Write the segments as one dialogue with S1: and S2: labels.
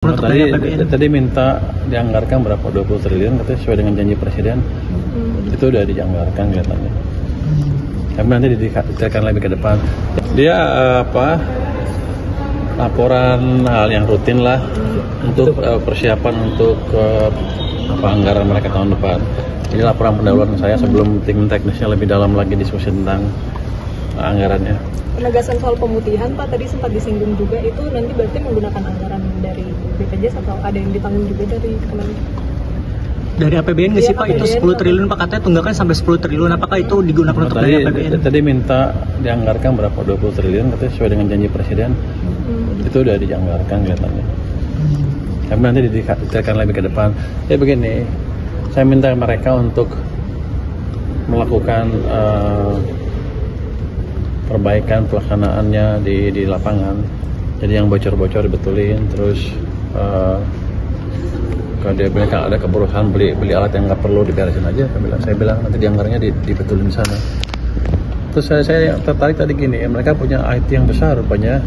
S1: Tadi minta dianggarkan berapa 20 triliun katanya sesuai dengan janji presiden. Itu udah dianggarkan kelihatannya. Tapi nanti didetailkan lebih ke depan. Dia laporan hal yang rutin lah untuk persiapan untuk anggaran mereka tahun depan. Ini laporan pendahuluan saya sebelum tim teknisnya lebih dalam lagi diskusi tentang anggarannya.
S2: Penegasan soal pemutihan Pak tadi sempat disinggung juga, itu nanti berarti menggunakan anggaran dari BPJS atau ada yang ditanggung juga dari Kementerian?
S3: Dari APBN nggak sih Pak? Itu 10 triliun Pak, katanya tunggakan sampai 10 triliun. Apakah itu digunakan untuk dari APBN?
S1: Tadi minta dianggarkan berapa 20 triliun katanya sesuai dengan janji presiden. Itu udah dianggarkan kelihatannya. Tapi nanti didetailkan lebih ke depan. Ya begini, saya minta mereka untuk melakukan perbaikan pelaksanaannya di lapangan. Jadi yang bocor-bocor dibetulin, terus kalau dia bilang kalau ada keburukan beli alat yang nggak perlu diberesin aja, saya bilang nanti dianggarnya dibetulin di sana. Terus saya tertarik tadi gini, mereka punya IT yang besar, rupanya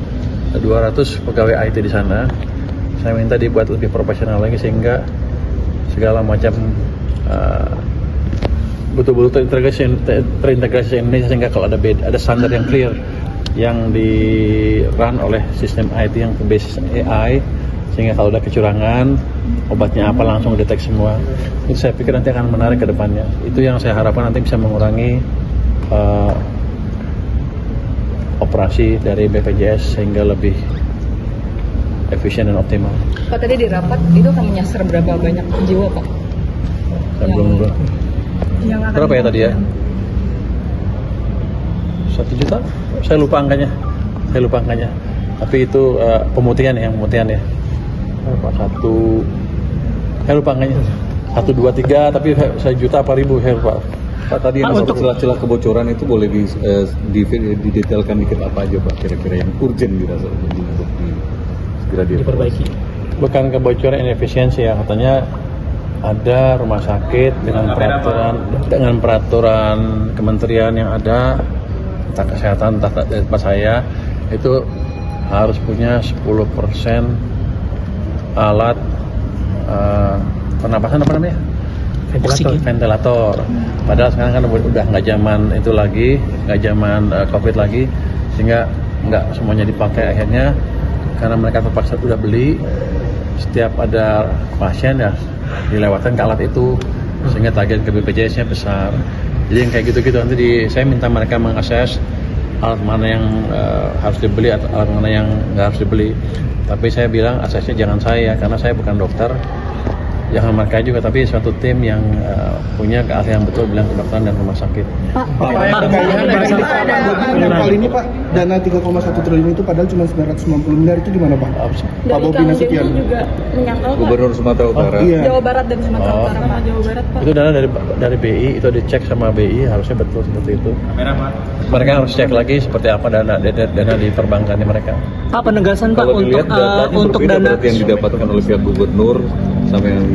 S1: 200 pegawai IT di sana. Saya minta dibuat lebih profesional lagi sehingga segala macam betul-betul terintegrasi Indonesia, sehingga kalau ada standar yang clear yang di run oleh sistem IT yang berbasis AI, sehingga kalau ada kecurangan obatnya apa langsung deteksi semua. Itu saya pikir nanti akan menarik ke depannya. Itu yang saya harapkan nanti bisa mengurangi operasi dari BPJS sehingga lebih efisien dan optimal.
S2: Pak, tadi di rapat itu akan menyasar berapa banyak jiwa Pak?
S1: Saya belum berapa ya tadi ya? 1 juta? Saya lupa angkanya. Tapi itu pemutihan ya. Saya lupa angkanya. 1, 2, 3, tapi 1 juta apa ribu, saya lupa.
S4: Pak, tadi yang untuk celah-celah kebocoran itu boleh didetailkan dikit apa aja Pak, kira-kira yang urgent dirasa untuk segera diperbaiki?
S1: Bukan kebocoran inefisiensi ya, katanya ada rumah sakit dengan peraturan kementerian yang ada, entah kesehatan, entah tempat saya, itu harus punya 10% alat pernapasan ventilator. Padahal sekarang kan udah nggak zaman itu lagi, nggak zaman COVID lagi, sehingga nggak semuanya dipakai akhirnya karena mereka terpaksa udah beli. Setiap ada pasien ya dilewatkan ke alat itu, sehingga tagihan ke BPJS-nya besar. Jadi yang kayak gitu-gitu nanti saya minta mereka mengakses alat mana yang harus dibeli atau alat mana yang nggak harus dibeli. Tapi saya bilang aksesnya jangan saya, karena saya bukan dokter. Jangan mereka juga, tapi suatu tim yang punya keahlian betul bilang kedokteran dan rumah sakit.
S5: Pak, kali ini Pak, dana 3,1 triliun itu padahal cuma 990 miliar, itu gimana Pak? Pak Bobi Nasution
S2: juga menyangkal
S4: Gubernur Sumatera Utara.
S5: Iya.
S2: Jawa Barat dan Sumatera Utara, Pak. Jawa Barat Pak.
S1: Itu dana dari BI, itu dicek sama BI, harusnya betul seperti itu. Mereka harus cek lagi seperti apa dana di perbankan mereka.
S3: Pak, penegasan Pak
S4: kalau dilihat
S3: untuk dana
S4: yang didapatkan oleh pihak gubernur sama yang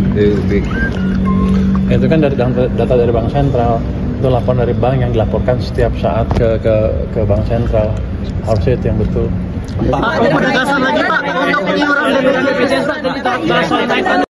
S1: itu kan dari data dari Bank Sentral, itu laporan dari bank yang dilaporkan setiap saat ke Bank Sentral, harusnya itu yang betul.
S3: Pak, penegasan lagi Pak untuk penyuruhan dari BPJS Pak,